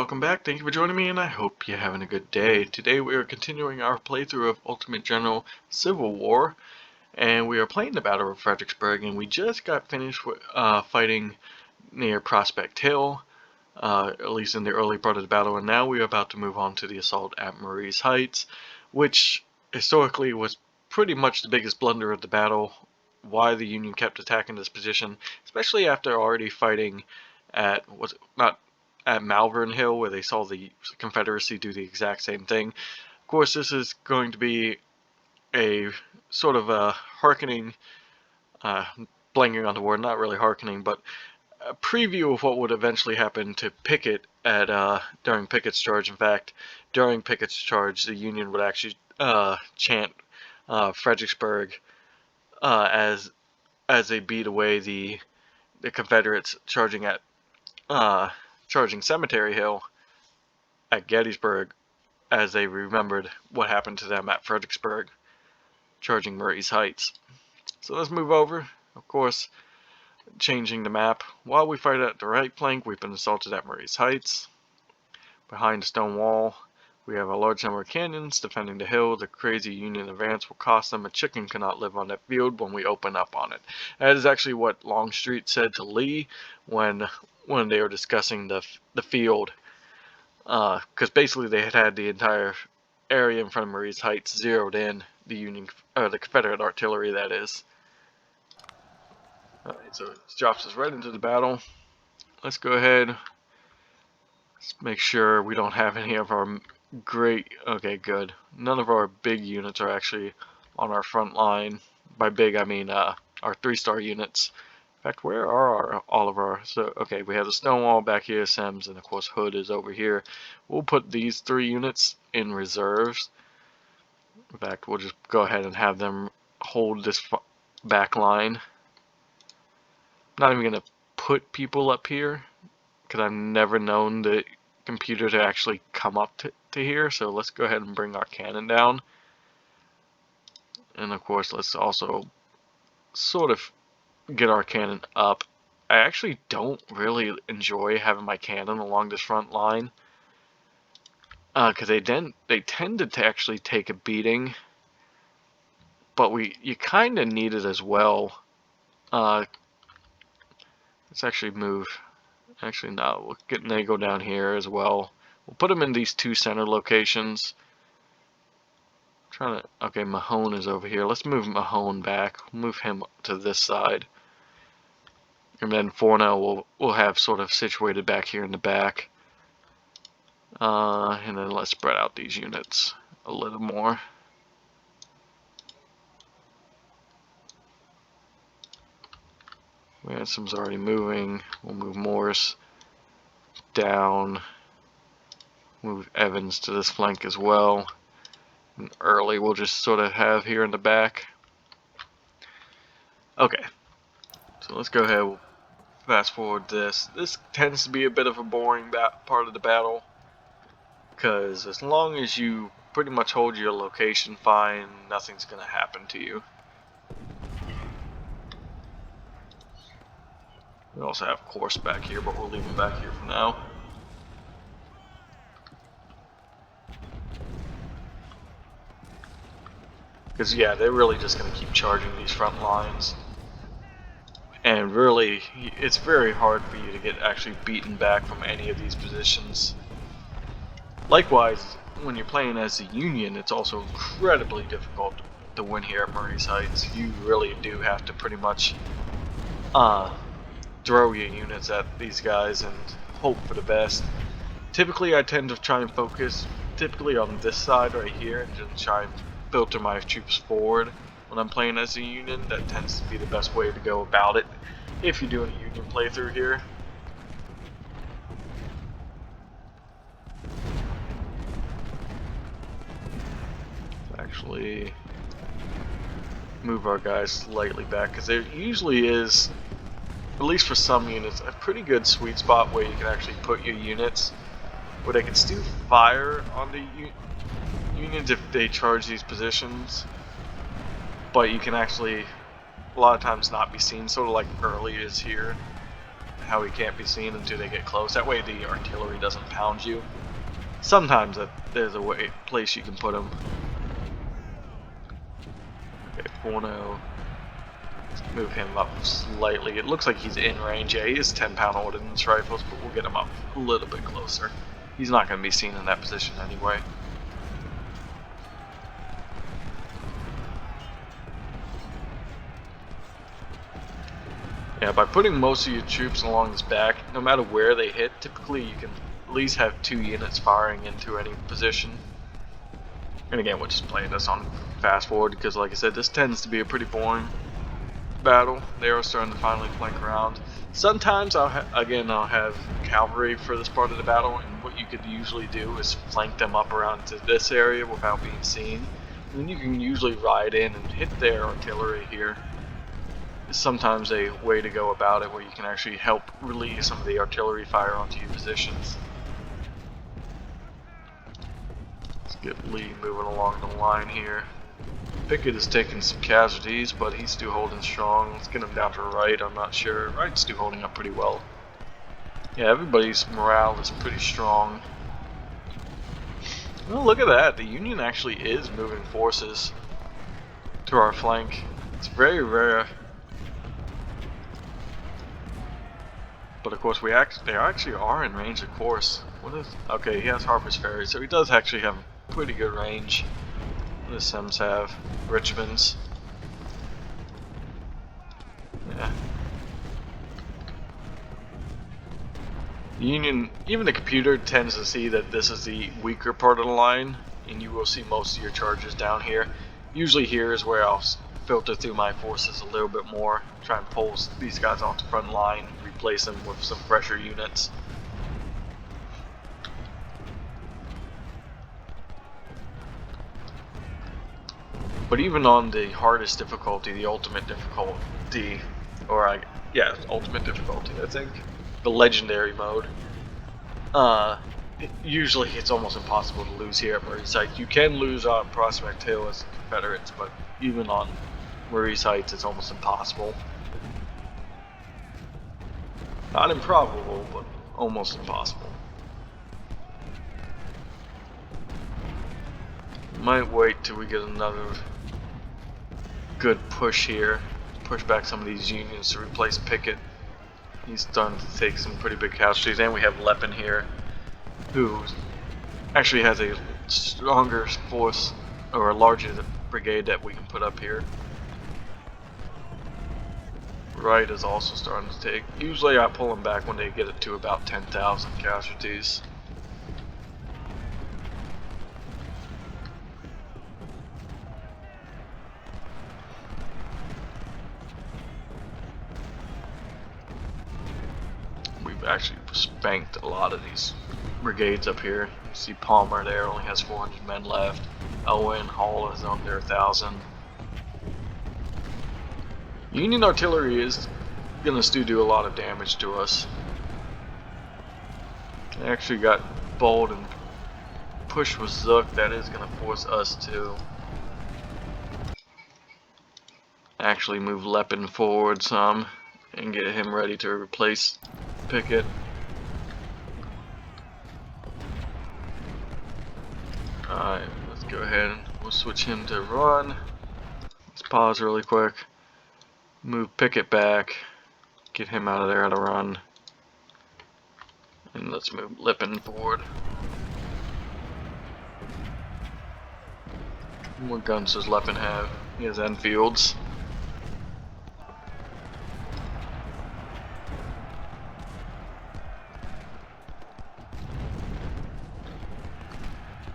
welcome back. Thank you for joining me, and I hope you're having a good day. Today we are continuing our playthrough of Ultimate General Civil War, and we are playing the Battle of Fredericksburg, and we just got finished with, fighting near Prospect Hill, at least in the early part of the battle, and now we are about to move on to the assault at Marye's Heights, which historically was pretty much the biggest blunder of the battle. Why the Union kept attacking this position, especially after already fighting at at Malvern Hill, where they saw the Confederacy do the exact same thing. Of course, this is going to be a sort of a hearkening, blanking on the word, not really hearkening, but a preview of what would eventually happen to Pickett at during Pickett's charge. In fact, during Pickett's charge, the Union would actually chant Fredericksburg as they beat away the Confederates charging Cemetery Hill at Gettysburg, as they remembered what happened to them at Fredericksburg, charging Marye's Heights. So let's move over. Of course, changing the map. While we fight at the right flank, we've been assaulted at Marye's Heights. Behind the stone wall, we have a large number of cannons defending the hill. The crazy Union advance will cost them. A chicken cannot live on that field when we open up on it. That is actually what Longstreet said to Lee when they were discussing the field, because basically they had the entire area in front of Marye's Heights zeroed in, the Confederate artillery, that is. Alright, so it drops us right into the battle. Let's go ahead. Let's make sure we don't have any of our okay, good. None of our big units are actually on our front line. By big, I mean our 3-star units. In fact, where are all of our... So, okay, we have the Stonewall back here, Semmes, and of course Hood is over here. We'll put these 3 units in reserves. In fact, we'll just go ahead and have them hold this back line. I'm not even going to put people up here, because I've never known the computer to actually come up to here. So let's go ahead and bring our cannon down. And of course, let's also sort of get our cannon up. I actually don't really enjoy having my cannon along this front line, because they tended to actually take a beating, but you kind of need it as well. Let's actually move. Actually, no, we'll get Nago down here as well. We'll put him in these 2 center locations. Okay, Mahone is over here. Let's move Mahone back. Move him to this side. And then Forno we'll have sort of situated back here in the back. And then let's spread out these units a little more. Ransom's already moving. We'll move Morris down. Move Evans to this flank as well. And Early we'll just sort of have here in the back. Okay. So let's go ahead. We'll fast forward this. This tends to be a bit of a boring part of the battle, because as long as you pretty much hold your location fine, nothing's going to happen to you. We also have Corse back here, but we'll leave him back here for now. Because, yeah, they're really just going to keep charging these front lines. And really, it's very hard for you to get actually beaten back from any of these positions. Likewise, when you're playing as the Union, it's also incredibly difficult to win here at Marye's Heights. You really do have to pretty much throw your units at these guys and hope for the best. Typically, I tend to try and focus on this side right here and just try and filter my troops forward when I'm playing as a Union. That tends to be the best way to go about it if you're doing a Union playthrough here. Actually move our guys slightly back, because there usually is, at least for some units, a pretty good sweet spot where you can actually put your units where they can still fire on the Unions if they charge these positions, but you can actually a lot of times not be seen, sort of like Early is here. how he can't be seen until they get close. That way the artillery doesn't pound you. Sometimes there's a place you can put him. Okay, 4-0. Move him up slightly. It looks like he's in range. Yeah, he is 10-pound ordnance rifles, but we'll get him up a little bit closer. He's not going to be seen in that position anyway. Yeah, by putting most of your troops along his back, no matter where they hit, typically you can at least have 2 units firing into any position. And again, we're just playing this on fast forward because, like I said, this tends to be a pretty boring battle. They are starting to finally flank around. Sometimes I'll have cavalry for this part of the battle, and what you could usually do is flank them up around to this area without being seen. And then you can usually ride in and hit their artillery here. It's sometimes a way to go about it where you can actually help relieve some of the artillery fire onto your positions. Let's get Lee moving along the line here. Pickett is taking some casualties, but he's still holding strong. Let's get him down to right. I'm not sure. Right's still holding up pretty well. Yeah, everybody's morale is pretty strong. Well, look at that. The Union actually is moving forces to our flank. It's very rare. But of course, they actually are in range, of course. Okay, he has Harper's Ferry, so he does actually have pretty good range. The Sims have Richmond's. Yeah. Union, even the computer tends to see that this is the weaker part of the line, and you will see most of your charges down here. Usually here is where I'll filter through my forces a little bit more, try and pull these guys off the front line, replace them with some fresher units. But even on the hardest difficulty, the ultimate difficulty, ultimate difficulty, I think, the legendary mode, usually it's almost impossible to lose here at Marye's Heights. You can lose on Prospect Hill as Confederates, but even on Marye's Heights it's almost impossible. Not improbable, but almost impossible. Might wait till we get another good push here. Push back some of these Unions to replace Pickett. He's starting to take some pretty big casualties. And we have Leppin here, who actually has a stronger force, or a larger brigade that we can put up here. Wright is also starting to take. Usually I pull them back when they get it to about 10,000 casualties. We've actually spanked a lot of these brigades up here. You see Palmer there only has 400 men left. Owen Hall is under 1,000. Union artillery is gonna still do a lot of damage to us. They actually got bold and pushed with Zook. That is gonna force us to actually move Leppin forward some and get him ready to replace Pickett. Alright, let's go ahead and we'll switch him to run. Let's pause really quick. Move Pickett back. Get him out of there at a run. And let's move Leppin forward. What guns does Leppin have? He has Enfields.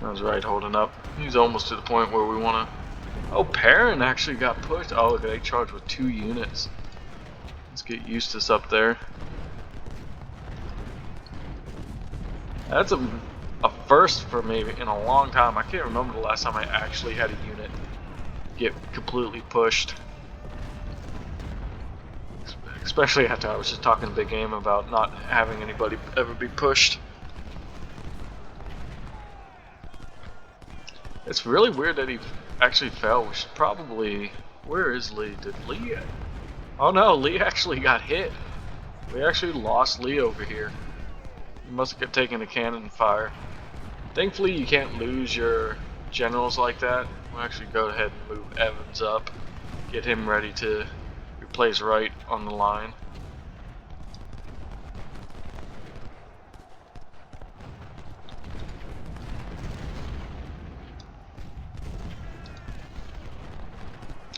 That was right, holding up. He's almost to the point where we want to... Oh, Perrin actually got pushed. Oh, look, they charged with 2 units. Let's get Eustace up there. That's a first for me in a long time. I can't remember the last time I actually had a unit get completely pushed. Especially after I was just talking a big game about not having anybody ever be pushed. It's really weird that he actually fell. We should probably... Where is Lee? Did Lee... Oh no, Lee actually got hit. We actually lost Lee over here. He must have taken a cannon fire. Thankfully, you can't lose your generals like that. We'll actually go ahead and move Evans up. Get him ready to replace Wright on the line.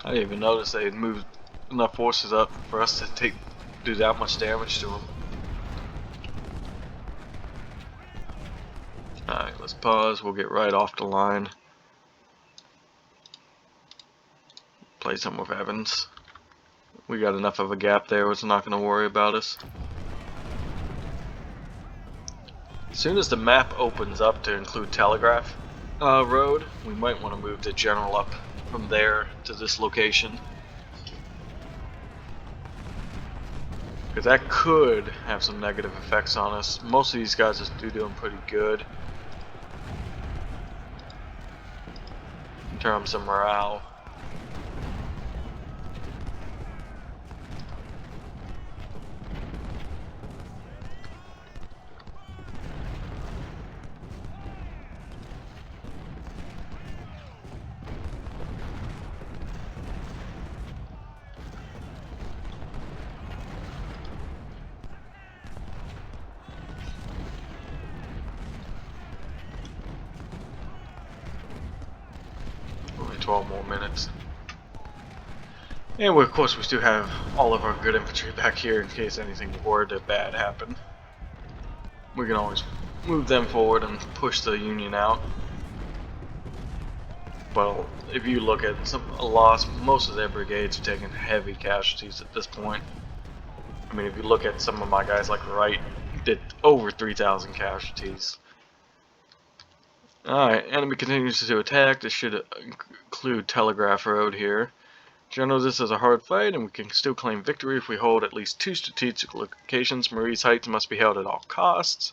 I didn't even notice they had moved enough forces up for us to do that much damage to them. Alright, let's pause. We'll get right off the line. Play some with Evans. We got enough of a gap there, it's not going to worry about us. As soon as the map opens up to include Telegraph Road, we might want to move the general up from there to this location. Because that could have some negative effects on us. Most of these guys are doing pretty good in terms of morale. Only 12 more minutes. And of course we still have all of our good infantry back here in case anything were to bad happen. We can always move them forward and push the Union out. But if you look at a loss, most of their brigades are taking heavy casualties at this point. I mean, if you look at some of my guys like Wright, did over 3,000 casualties. Alright, enemy continues to attack. This should include Telegraph Road here. General, this is a hard fight, and we can still claim victory if we hold at least 2 strategic locations. Marye's Heights must be held at all costs.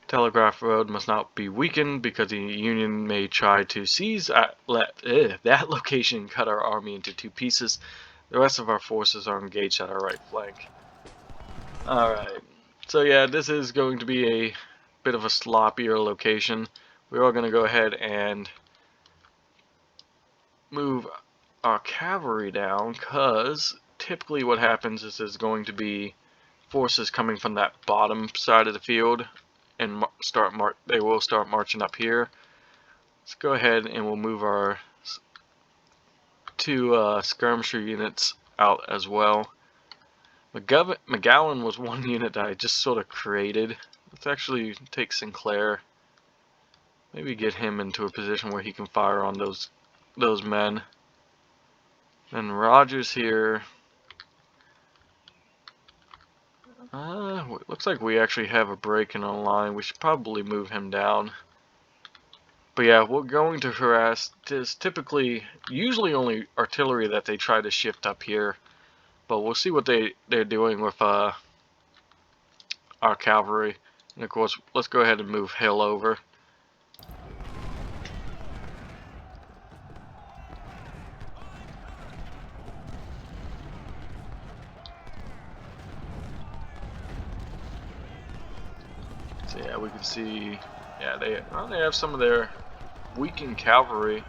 Telegraph Road must not be weakened because the Union may try to seize that location and cut our army into 2 pieces. The rest of our forces are engaged at our right flank. Alright, so yeah, this is going to be a bit of a sloppier location. We are going to go ahead and move our cavalry down, because typically what happens is there's going to be forces coming from that bottom side of the field and they will start marching up here. Let's go ahead and we'll move our 2 skirmisher units out as well. McGowan was one unit that I just sort of created. Let's actually take Sinclair, maybe get him into a position where he can fire on those men. And Rogers here. Looks like we actually have a break in our line. We should probably move him down. But yeah, we're going to harass. There's typically, usually only artillery that they try to shift up here. But we'll see what they're doing with our cavalry. And of course, let's go ahead and move Hill over. So yeah, we can see, yeah, they have some of their weakened cavalry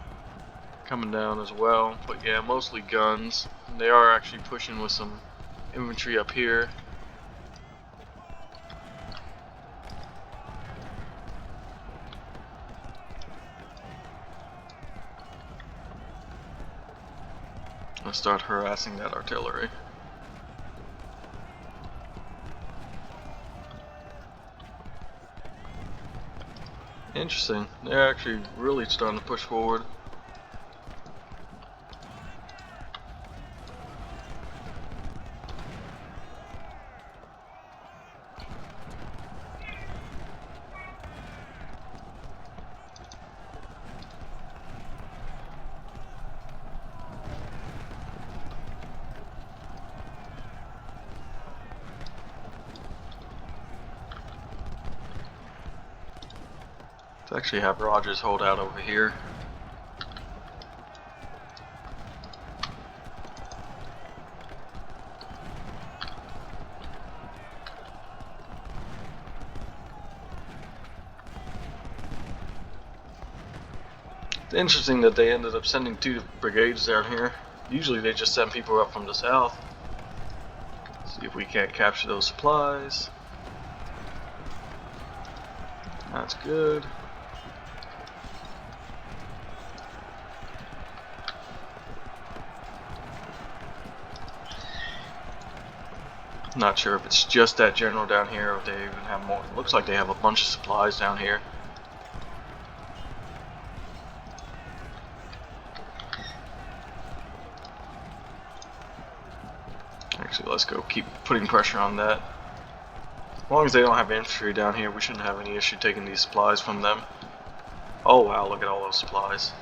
coming down as well. But yeah, mostly guns. And they are actually pushing with some infantry up here. Let's start harassing that artillery. Interesting. They're actually really starting to push forward. Let's actually have Rogers hold out over here. It's interesting that they ended up sending 2 brigades down here. Usually they just send people up from the south. See if we can't capture those supplies. That's good. Not sure if it's just that general down here or if they even have more. It looks like they have a bunch of supplies down here. Actually, let's go keep putting pressure on that. As long as they don't have infantry down here, we shouldn't have any issue taking these supplies from them. Oh wow, look at all those supplies.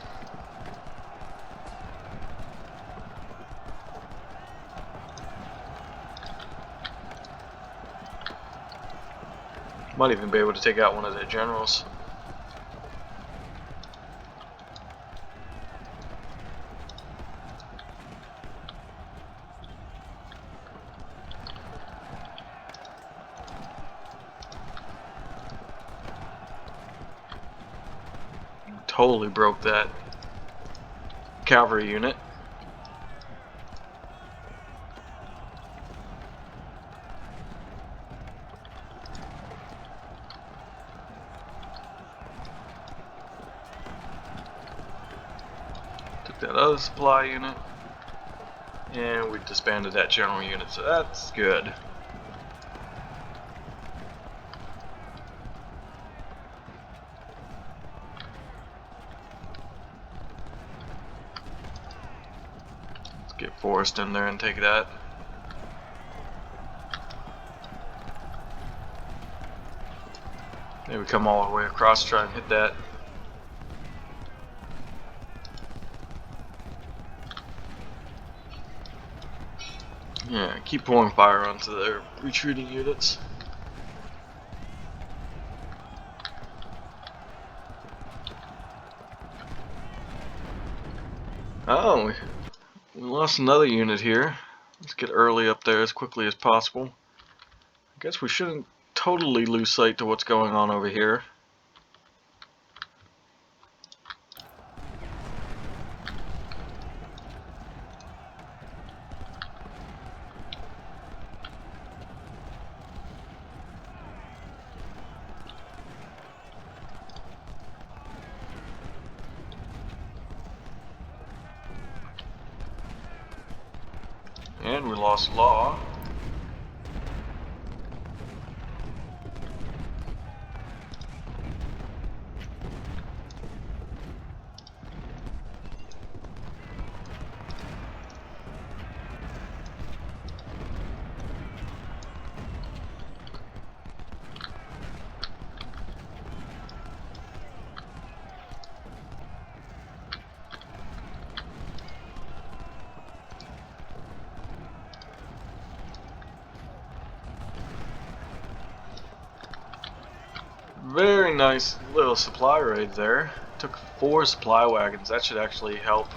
Might even be able to take out one of their generals. Totally broke that cavalry unit. Took that other supply unit, and we disbanded that general unit, so that's good. Get Forrest in there and take that. Maybe come all the way across, try and hit that. Yeah, keep pouring fire onto their retreating units. Oh, we lost another unit here. Let's get early up there as quickly as possible. I guess we shouldn't totally lose sight to what's going on over here. And we lost Law. Very nice little supply raid there. Took 4 supply wagons. That should actually help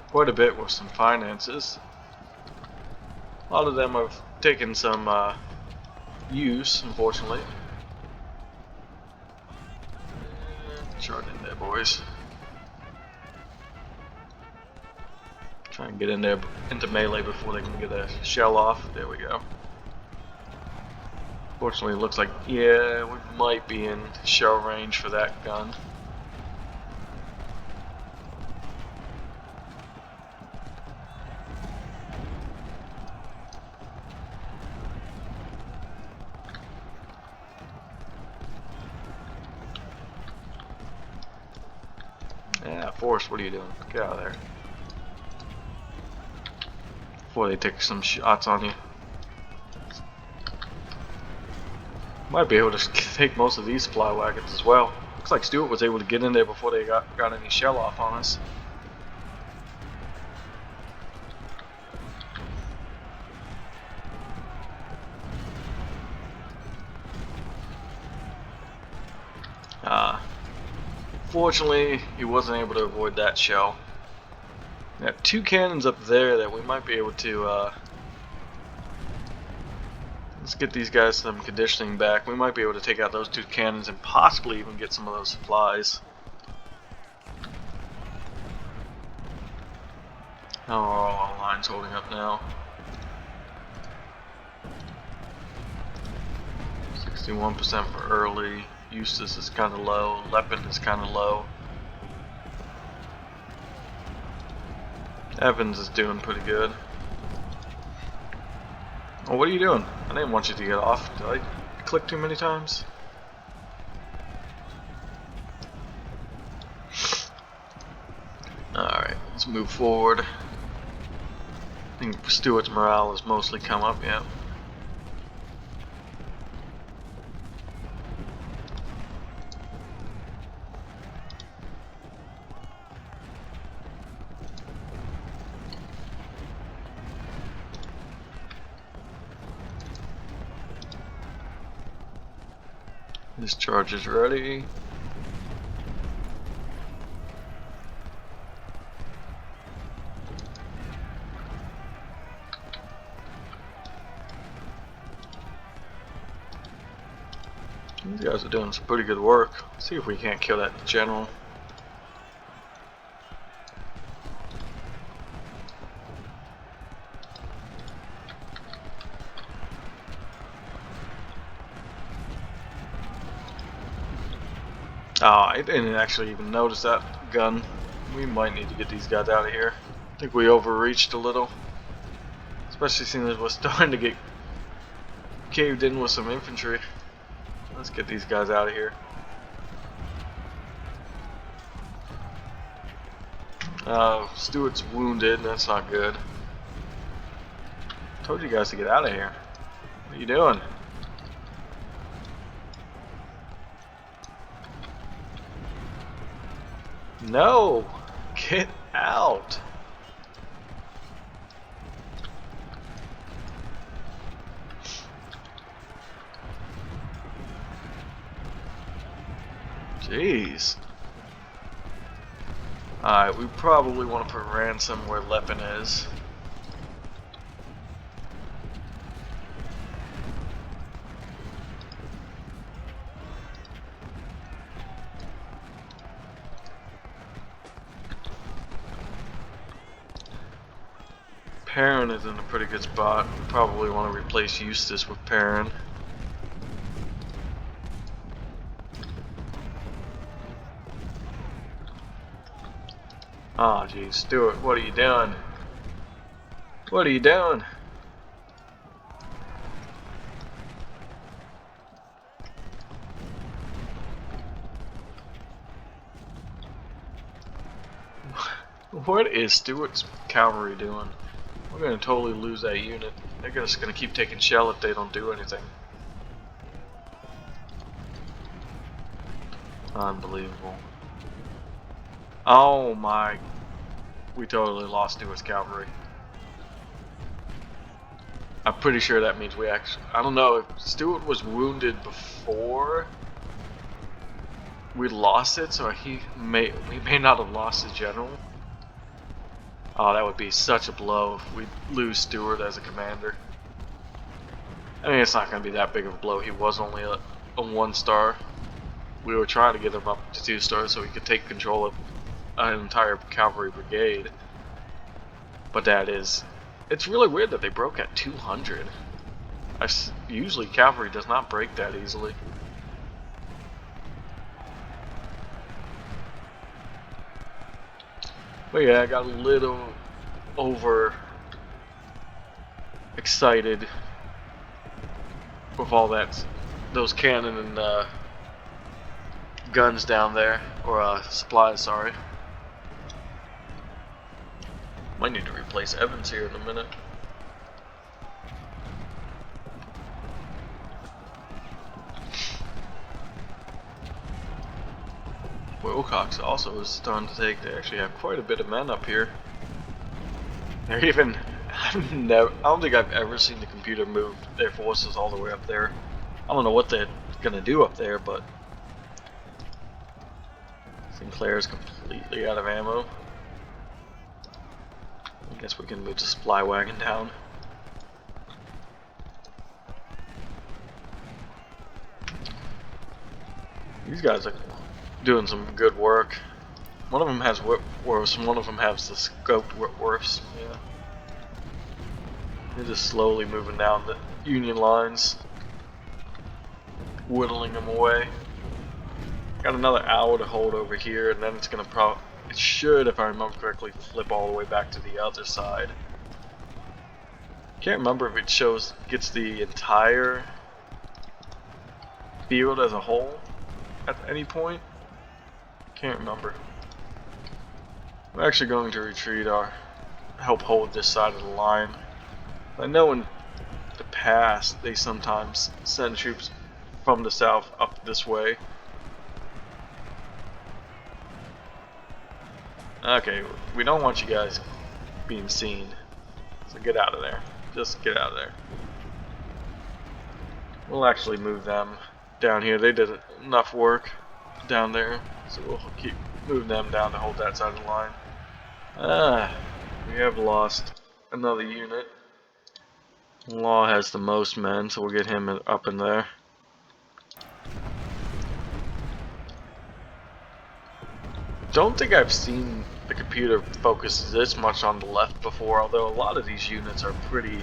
quite a bit with some finances. A lot of them have taken some use, unfortunately. Charge in there, boys. Try and get in there into melee before they can get a shell off. There we go. Fortunately, it looks like, yeah, we might be in shell range for that gun. Yeah, Forrest, what are you doing? Get out of there. Before they take some shots on you. Might be able to take most of these supply wagons as well. Looks like Stuart was able to get in there before they got any shell off on us. Fortunately, he wasn't able to avoid that shell. We have 2 cannons up there that we might be able to let's get these guys some conditioning back. We might be able to take out those 2 cannons and possibly even get some of those supplies. How are all our lines holding up now? 61% for Early. Eustace is kind of low. Leppin is kind of low. Evans is doing pretty good. Oh, what are you doing? I didn't want you to get off. Did I click too many times? Alright, let's move forward. I think Stuart's morale has mostly come up, yeah. This charge is ready. These guys are doing some pretty good work. Let's see if we can't kill that general. Oh, I didn't actually even notice that gun. We might need to get these guys out of here. I think we overreached a little. Especially since we're starting to get caved in with some infantry. Let's get these guys out of here. Stuart's wounded. That's not good. Told you guys to get out of here. What are you doing? No! Get out! Jeez. Alright, we probably want to put ransom where Leppin is. Perrin is in a pretty good spot. We probably want to replace Eustace with Perrin. Oh geez, Stuart, what are you doing? What are you doing? What is Stuart's cavalry doing? We're gonna totally lose that unit. They're just gonna keep taking shell if they don't do anything. Unbelievable. Oh my. We totally lost Stuart's cavalry. I'm pretty sure that means we actually... I don't know if Stuart was wounded before we lost it, so we may not have lost his general. Oh, that would be such a blow if we lose Stuart as a commander. I mean, it's not going to be that big of a blow. He was only a 1-star. We were trying to get him up to 2 stars so he could take control of an entire cavalry brigade. But that is... It's really weird that they broke at 200. Usually cavalry does not break that easily. But yeah, I got a little over excited with all those cannon and guns down there, or supplies, sorry. Might need to replace Evans here in a minute. Wilcox also is starting to take. They actually have quite a bit of men up here. They're even. I don't think I've ever seen the computer move their forces all the way up there. I don't know what they're gonna do up there, but Sinclair is completely out of ammo. I guess we can move the supply wagon down. These guys are doing some good work. One of them has Whitworths, and one of them has the scoped Whitworths. Yeah. They're just slowly moving down the Union lines, whittling them away. Got another hour to hold over here, and then it's gonna it should, if I remember correctly, flip all the way back to the other side. Can't remember if it gets the entire field as a whole at any point. Can't remember. We're actually going to retreat or help hold this side of the line. I know in the past they sometimes send troops from the south up this way. Okay, we don't want you guys being seen, so get out of there. Just get out of there. We'll actually move them down here. They did enough work down there, so we'll keep moving them down to hold that side of the line. We have lost another unit. Law has the most men, so we'll get him up in there. Don't think I've seen the computer focus this much on the left before, although a lot of these units are pretty...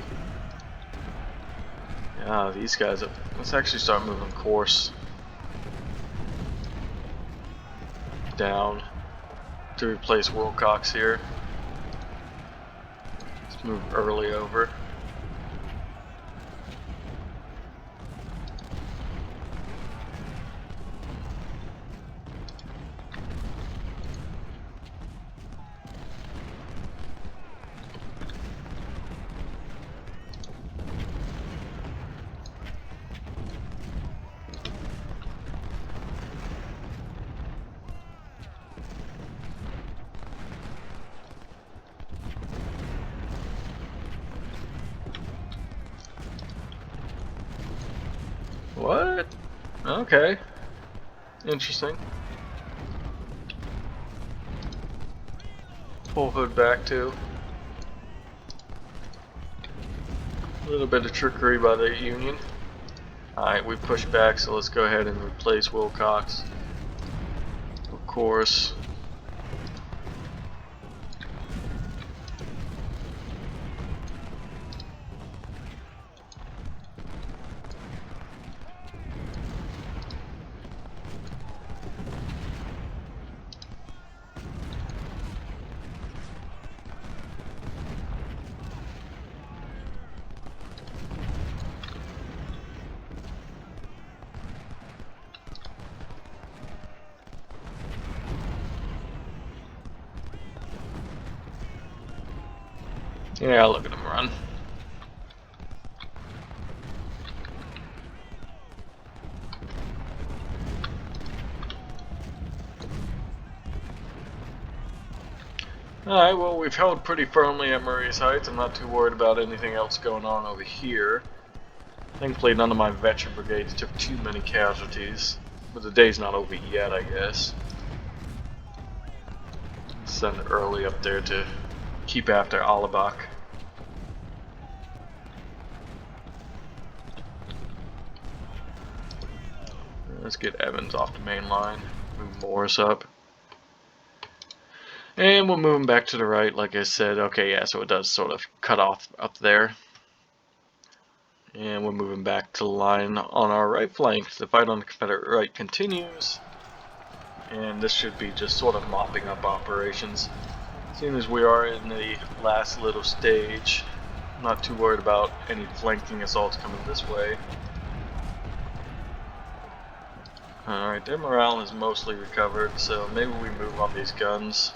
Yeah, these guys are... Let's actually start moving course down to replace Wilcox here. Let's move early over. What? Okay. Interesting. Pull hood back too. A little bit of trickery by the Union. Alright, we push back, so let's go ahead and replace Wilcox. Of course. Yeah, look at him run. Alright, well, we've held pretty firmly at Marye's Heights. I'm not too worried about anything else going on over here. Thankfully, none of my veteran brigades took too many casualties. But the day's not over yet, I guess. Send early up there to keep after Alabak. Let's get Evans off the main line. Move Morris up. And we'll move him back to the right, like I said. Okay, yeah, so it does sort of cut off up there. And we're moving back to the line on our right flank. The fight on the Confederate right continues. And this should be just sort of mopping up operations. Seeing as we are in the last little stage, I'm not too worried about any flanking assaults coming this way. Alright, their morale is mostly recovered, so maybe we move on these guns.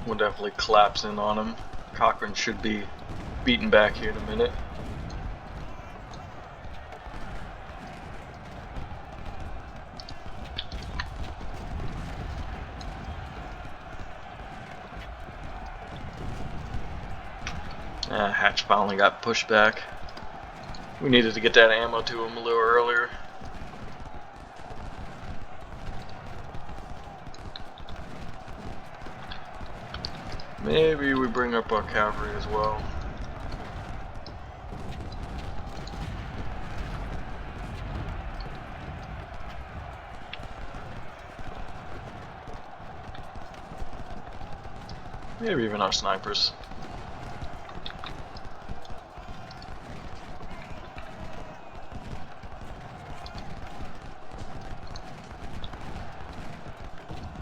We'll definitely collapse in on him. Cochrane should be beaten back here in a minute. Hatch finally got pushed back. We needed to get that ammo to him a little earlier. Maybe we bring up our cavalry as well. Maybe even our snipers.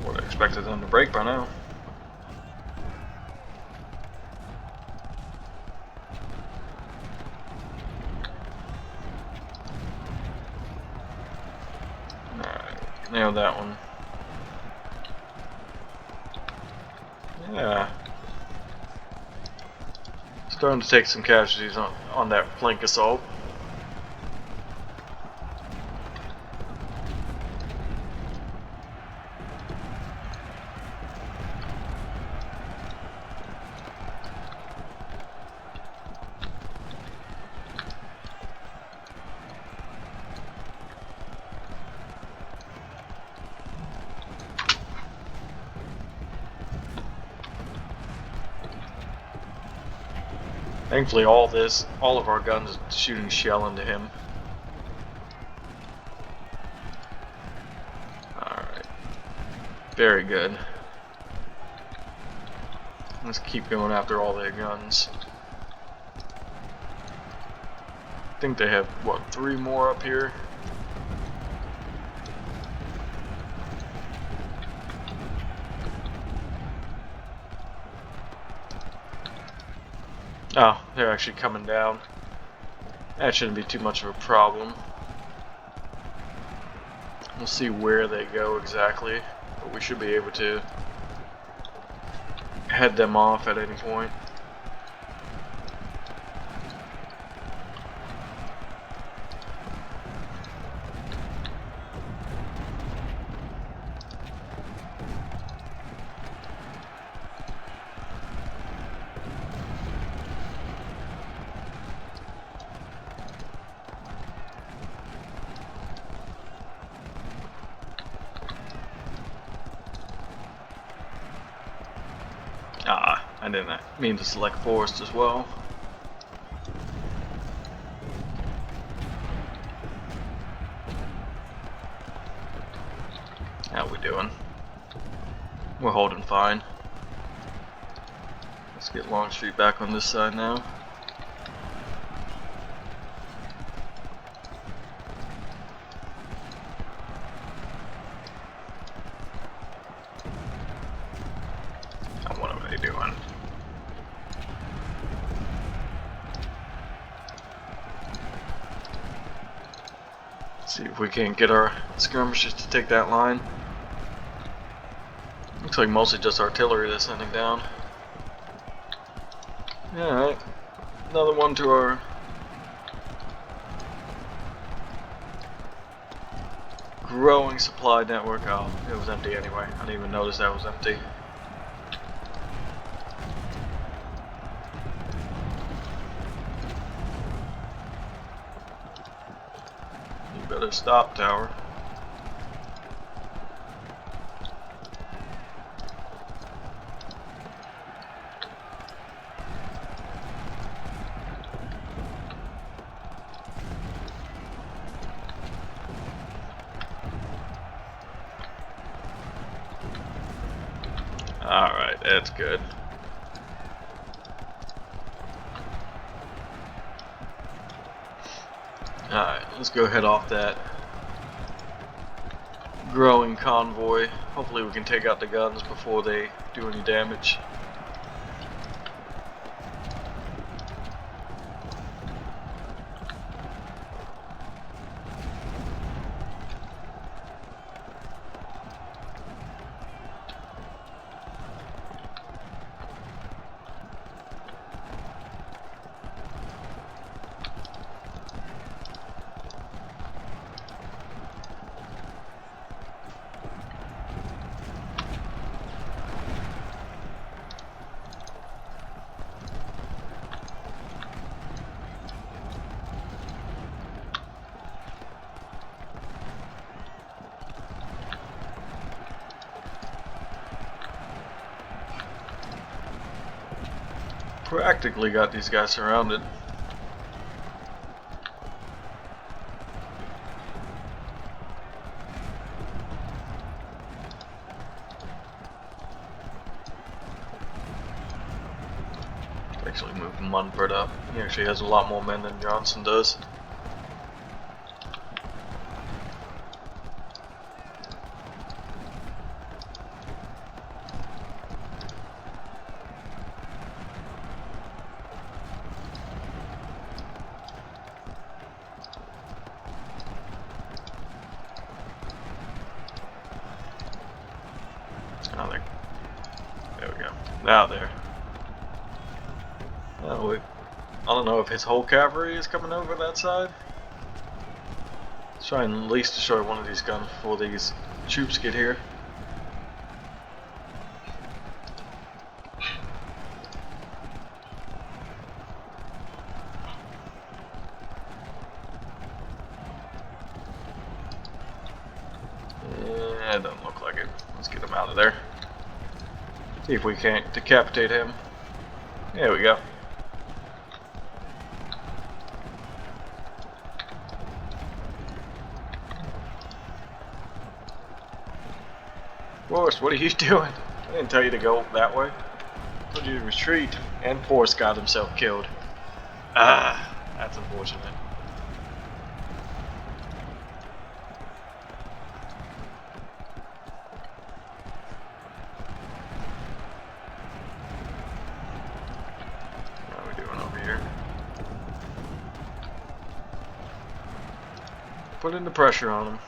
Would have expected them to break by now. Alright, nailed that one. Yeah. Starting to take some casualties on that flank assault. Thankfully all of our guns are shooting shell into him. Alright. Very good. Let's keep going after all their guns. I think they have, what, 3 more up here? Oh, they're actually coming down. That shouldn't be too much of a problem. We'll see where they go exactly, but we should be able to head them off at any point. I didn't mean to select forest as well. How we doing? We're holding fine. Let's get Longstreet back on this side now. What are they doing? See if we can get our skirmishers to take that line. Looks like mostly just artillery that's sending down. Alright, another one to our growing supply network. Oh, it was empty anyway. I didn't even notice that was empty. Better stop, tower. Alright, that's good. Alright, let's go head off that growing convoy. Hopefully we can take out the guns before they do any damage. practically got these guys surrounded. Actually moved Munford up. He actually has a lot more men than Johnson does. Oh, there we go. Now there. Oh, I don't know if his whole cavalry is coming over that side. Let's try and at least destroy one of these guns before these troops get here. Yeah, it doesn't look like it. Let's get him out of there. See if we can't decapitate him. There we go. Forrest, what are you doing? I didn't tell you to go that way. I told you to retreat. And Forrest got himself killed. Ah, that's unfortunate. What are we doing over here? Putting the pressure on him.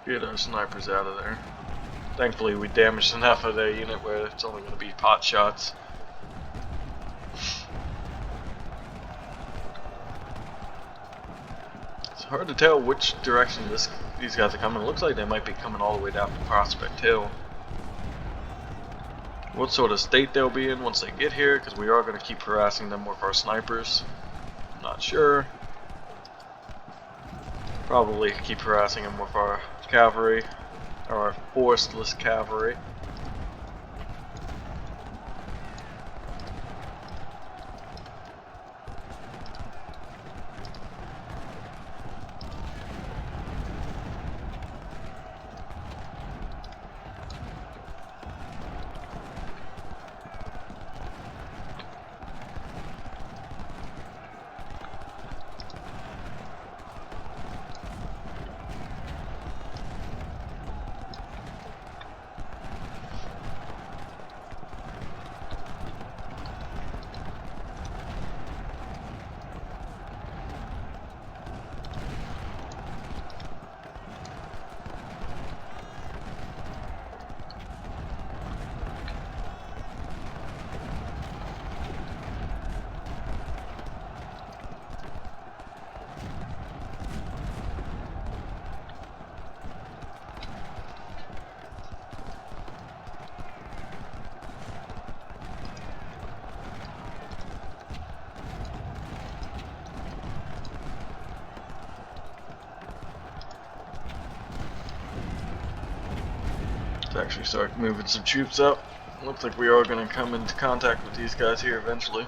Get our snipers out of there. Thankfully we damaged enough of their unit where it's only going to be pot shots. It's hard to tell which direction these guys are coming. It looks like they might be coming all the way down to Prospect Hill. What sort of state they'll be in once they get here, because we are going to keep harassing them with our snipers. I'm not sure. Probably keep harassing them with our cavalry, or our forestless cavalry. Actually start moving some troops up. Looks like we are going to come into contact with these guys here eventually.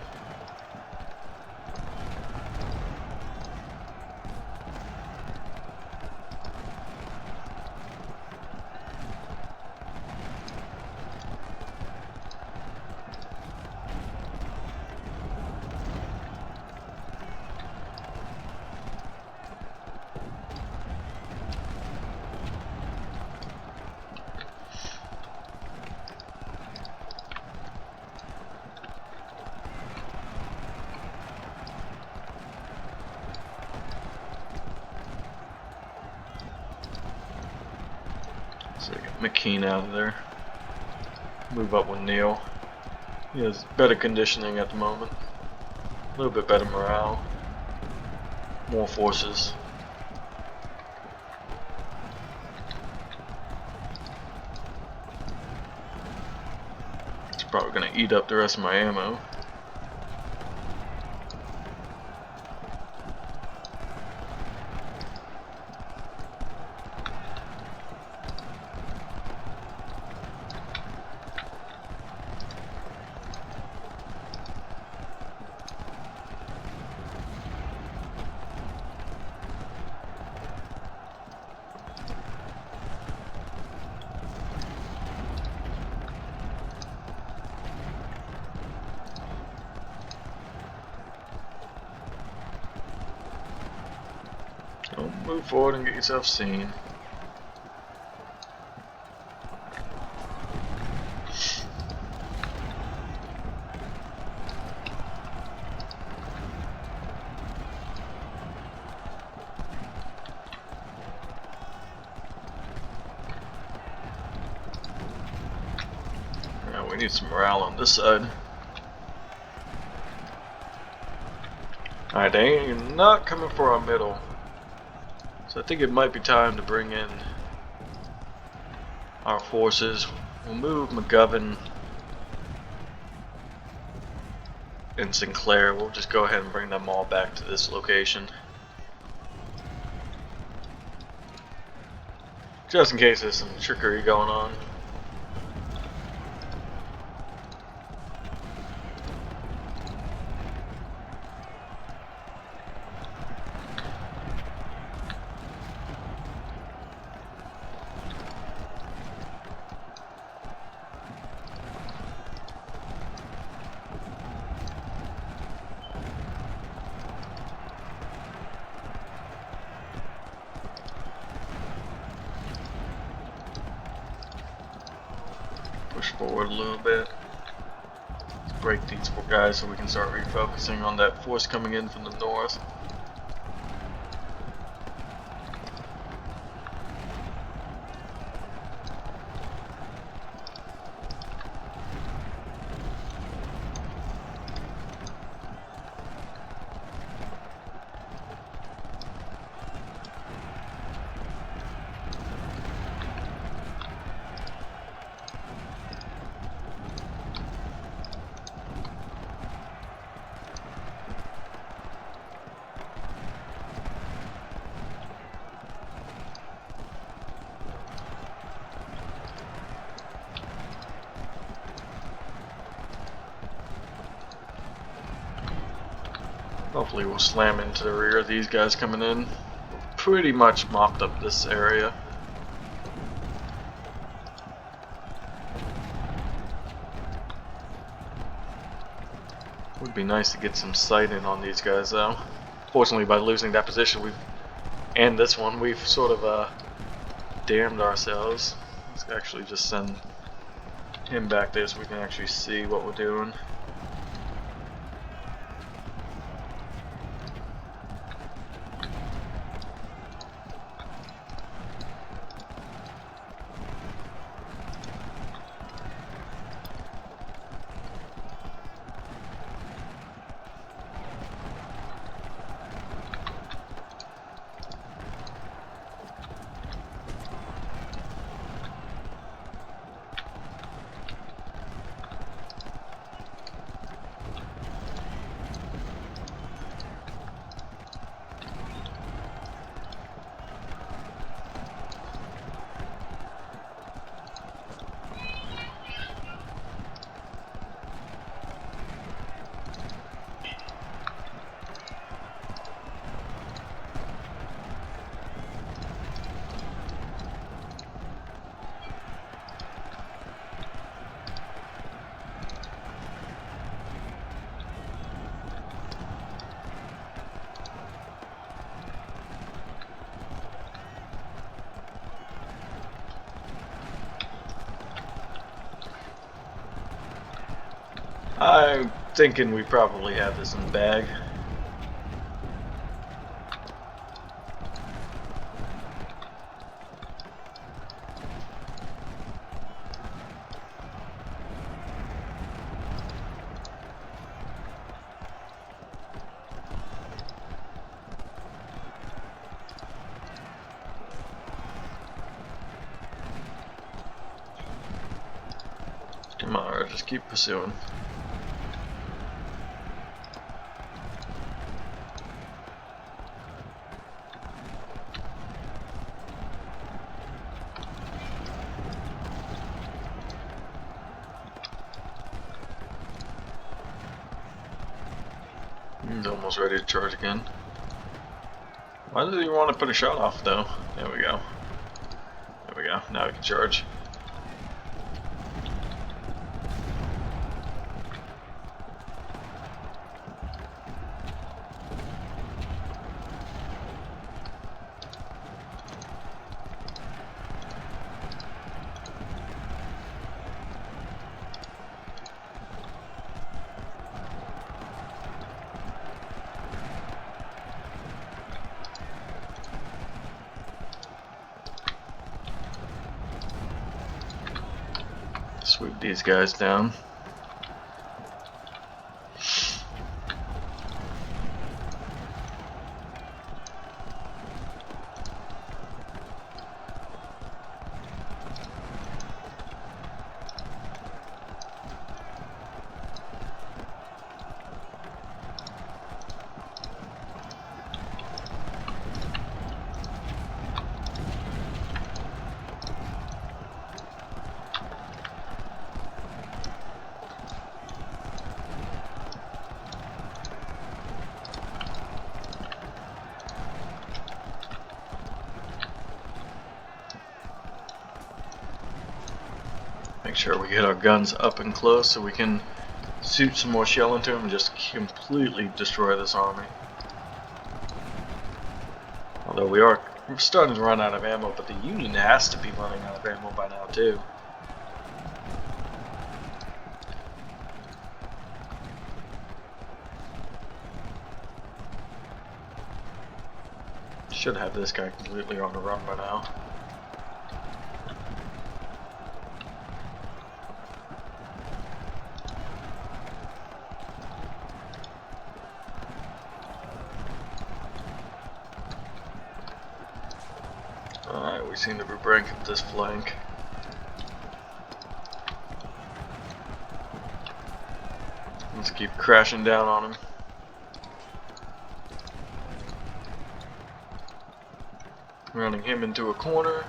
So get McKean out of there. Move up with Neil. He has better conditioning at the moment. A little bit better morale. More forces. Let's Probably gonna eat up the rest of my ammo. Don't move forward and get yourself seen. We need some morale on this side. Alright, they ain't not coming for our middle. So I think it might be time to bring in our forces. We'll move McGovern and Sinclair. We'll just go ahead and bring them all back to this location. Just in case there's some trickery going on. Push forward a little bit. Let's break these four guys so we can start refocusing on that force coming in from the north. Hopefully we'll slam into the rear of these guys coming in. Pretty much mopped up this area. Would be nice to get some sight in on these guys though. Fortunately, by losing that position and this one, we've sort of damned ourselves. Let's actually just send him back there so we can actually see what we're doing. I'm thinking we probably have this in the bag. Come on, just keep pursuing. He's almost ready to charge again. Why does he want to put a shot off though? There we go. There we go. Now we can charge. Sweep these guys down. Make sure we get our guns up and close so we can shoot some more shell into them and just completely destroy this army. Although we're starting to run out of ammo, but the Union has to be running out of ammo by now too. Should have this guy completely on the run by now. Alright, we seem to be breaking this flank. Let's keep crashing down on him. Running him into a corner.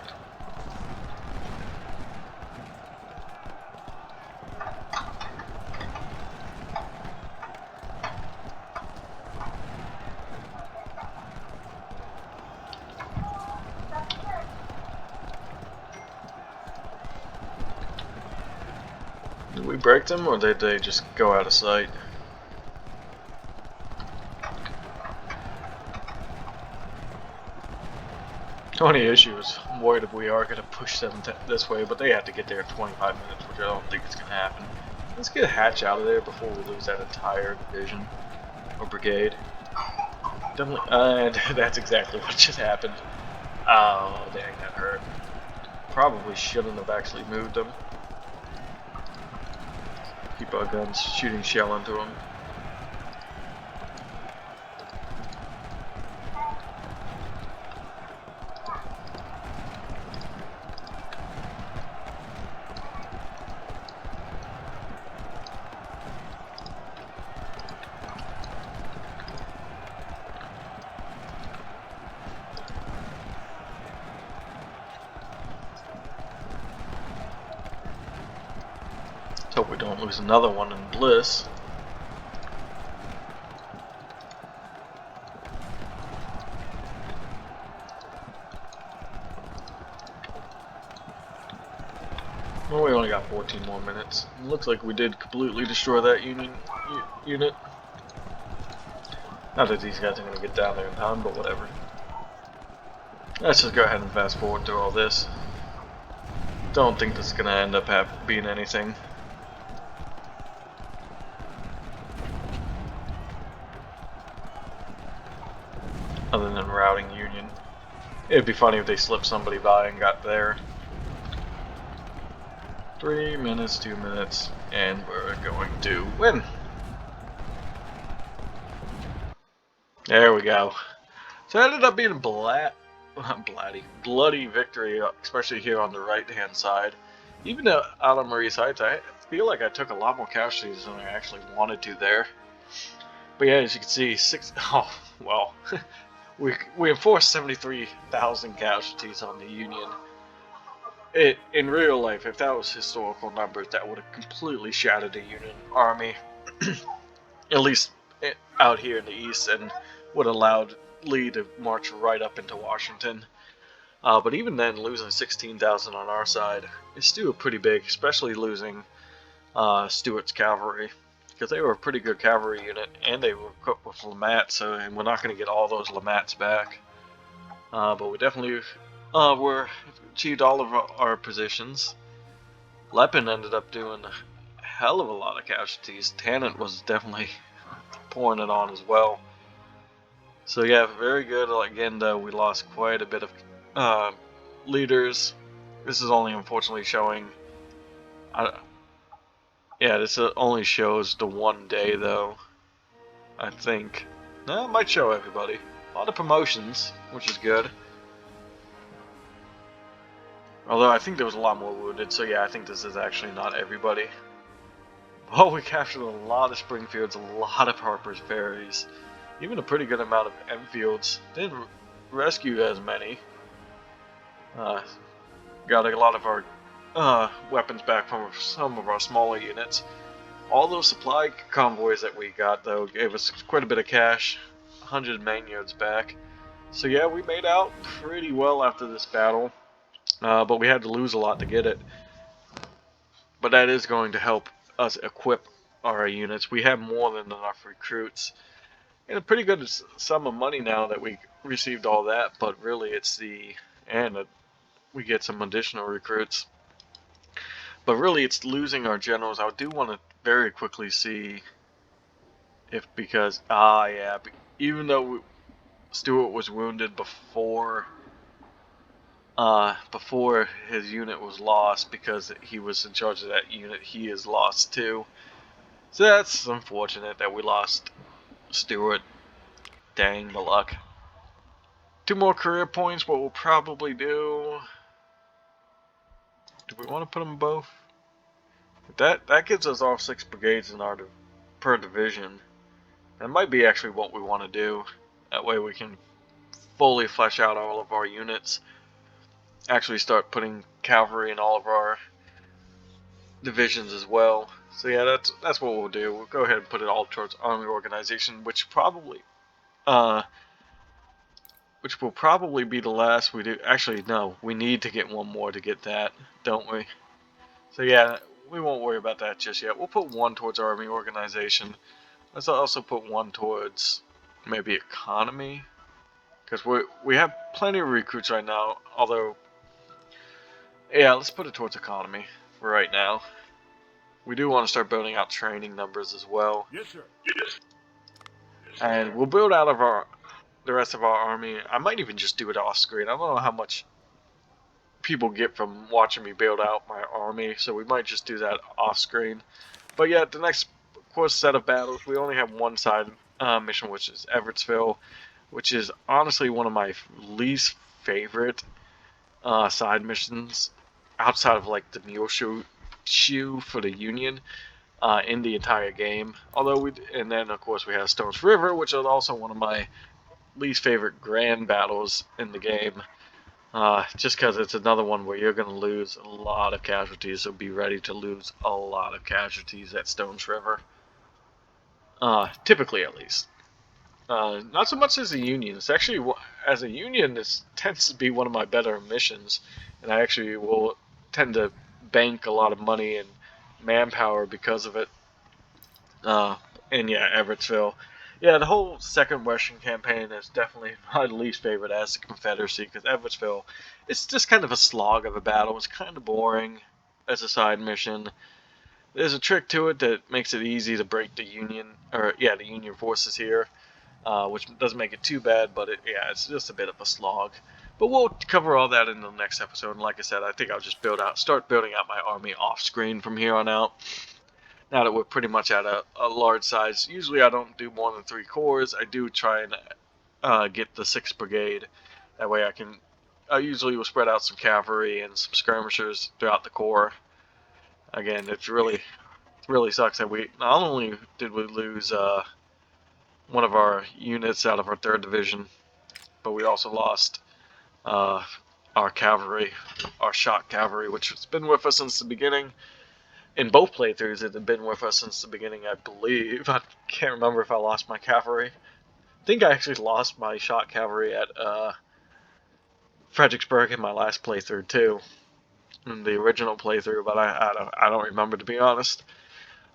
Did we break them, or did they just go out of sight? The only issue is I'm worried if we are going to push them this way, but they have to get there in 25 minutes, which I don't think is going to happen. Let's get a hatch out of there before we lose that entire division or brigade. Definitely, that's exactly what just happened. Oh, dang, that hurt. Probably shouldn't have actually moved them. Keep our guns shooting shell into them. Hope we don't lose another one in Bliss. Well, we only got 14 more minutes. It looks like we did completely destroy that Union unit. Not that these guys are going to get down there in time, but whatever. Let's just go ahead and fast forward through all this. Don't think this is going to end up being anything. Other than routing Union. It'd be funny if they slipped somebody by and got there. 3 minutes, 2 minutes, and we're going to win. There we go. So it ended up being a bloody victory, especially here on the right-hand side. Even out on Marye's Heights, feel like I took a lot more casualties than I actually wanted to there. But yeah, as you can see, we enforced 73,000 casualties on the Union. In real life, if that was historical numbers, that would have completely shattered the Union army, at least out here in the east, and would have allowed Lee to march right up into Washington. But even then, losing 16,000 on our side is still pretty big, especially losing Stuart's cavalry, because they were a pretty good cavalry unit, and they were equipped with Lamats, and we're not going to get all those Lamats back. But we definitely were achieved all of our positions. Leppin ended up doing a hell of a lot of casualties. Tannant was definitely pouring it on as well. So yeah, very good. Again, though, we lost quite a bit of leaders. This is only unfortunately showing. Yeah, this only shows the one day, though. I think. No, it might show everybody. A lot of promotions, which is good. Although I think there was a lot more wounded, so yeah, I think this is actually not everybody. Oh, we captured a lot of Springfields, a lot of Harper's Ferries, even a pretty good amount of Enfields. Didn't rescue as many. Got a lot of our weapons back from some of our smaller units. All those supply convoys that we got, though, gave us quite a bit of cash, 100 Mainyards back. So yeah, we made out pretty well after this battle, but we had to lose a lot to get it. But that is going to help us equip our units. We have more than enough recruits, and a pretty good sum of money now that we received all that, but really it's we get some additional recruits. But really it's losing our generals. I do want to very quickly see if, because, yeah, even though Stuart was wounded before his unit was lost, because he was in charge of that unit, he is lost too. So that's unfortunate that we lost Stuart. Dang the luck. 2 more career points. What we'll probably do we want to put them both? That gives us all 6 brigades in our per division. That might be actually what we want to do. That way we can fully flesh out all of our units. Actually start putting cavalry in all of our divisions as well. So yeah, that's what we'll do. We'll go ahead and put it all towards army organization, which will probably be the last we do. Actually, no, we need to get one more to get that, don't we? So yeah, we won't worry about that just yet. We'll put 1 towards army organization. Let's also put 1 towards maybe economy, because we have plenty of recruits right now. Although, yeah, let's put it towards economy for right now. We do want to start building out training numbers as well. Yes, sir. And we'll build out of the rest of our army. I might even just do it off screen. I don't know how much people get from watching me build out my army, so we might just do that off screen. But yeah, the next, of course, set of battles, we only have one side mission, which is Everettsville, which is honestly one of my least favorite side missions outside of like the mule shoe for the Union in the entire game. And then of course we have Stones River, which is also one of my least favorite grand battles in the game. Just because it's another one where you're going to lose a lot of casualties, so be ready to lose a lot of casualties at Stones River. Typically, at least. Not so much as a Union. It's actually, as a Union, this tends to be one of my better missions, and I actually will tend to bank a lot of money and manpower because of it. And yeah, Everettsville. Yeah, the whole Second Western Campaign is definitely my least favorite as the Confederacy, because Everettsville, it's just kind of a slog of a battle. It's kind of boring as a side mission. There's a trick to it that makes it easy to break the Union forces here, which doesn't make it too bad, but it's just a bit of a slog. But we'll cover all that in the next episode, and like I said, I think I'll just start building out my army off-screen from here on out. Now that we're pretty much at a large size. Usually I don't do more than 3 corps. I do try and get the 6th Brigade. That way I usually will spread out some cavalry and some skirmishers throughout the corps. Again, it's really really sucks that we not only did we lose one of our units out of our 3rd division, but we also lost uh, our cavalry, our shock cavalry, which has been with us since the beginning. In both playthroughs, it had been with us since the beginning, I believe. I can't remember if I lost my cavalry. I think I actually lost my shock cavalry at Fredericksburg in my last playthrough too, in the original playthrough, but I don't remember, to be honest.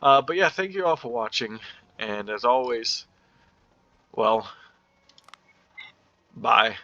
But yeah, thank you all for watching, and as always, well, bye.